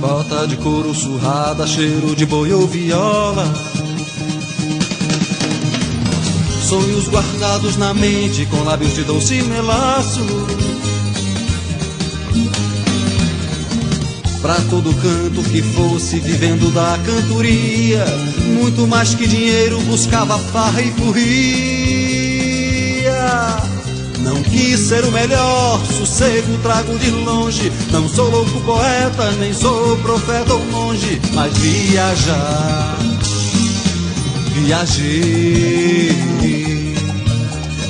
bota de couro surrada, cheiro de boi ou viola. Sonhos guardados na mente com lábios de doce melaço. Pra todo canto que fosse, vivendo da cantoria, muito mais que dinheiro, buscava farra e corria. Não quis ser o melhor, sossego trago de longe. Não sou louco poeta, nem sou profeta ou monge, mas viajar, viajei,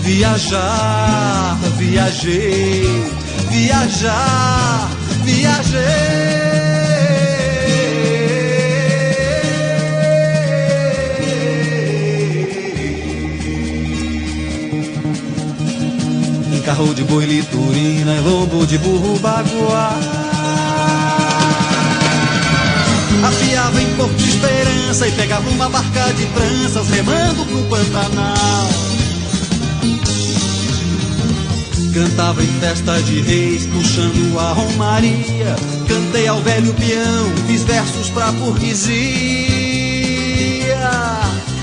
viajar, viajei, viajar, viajei. Carro de boi liturina e lombo de burro baguá. Afiava em Porto Esperança e pegava uma barca de tranças remando pro Pantanal. Cantava em festa de reis puxando a romaria. Cantei ao velho peão, fiz versos pra burguesia.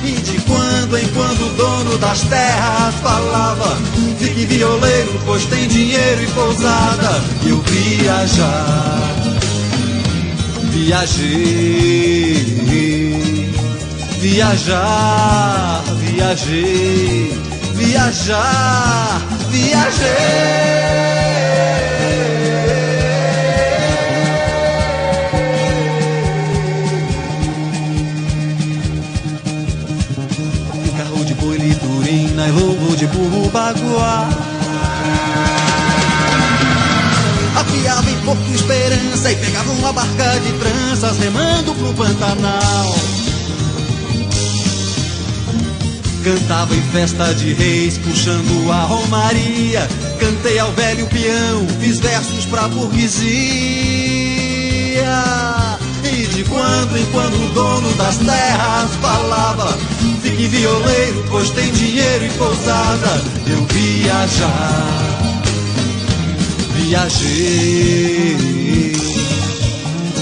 E de quando em quando o dono das terras falava: fique violeiro, pois tem dinheiro e pousada. E eu viajar, viajei, viajar, viajei, viajar, viajei. Liturina e lobo de burro baguá. Afiava em Porto Esperança e pegava uma barca de tranças remando pro Pantanal. Cantava em festa de reis puxando a romaria. Cantei ao velho peão, fiz versos pra burguesia. E de quando em quando o dono das terras falava: fique violeiro, pois tem dinheiro e pousada. Eu viajar, viajei,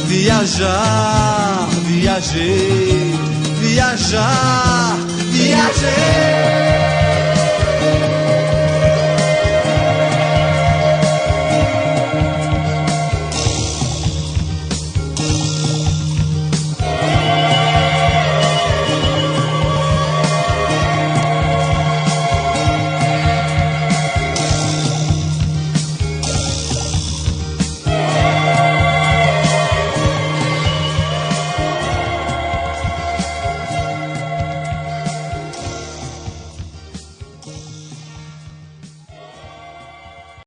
viajar, viajei, viajar, viajei.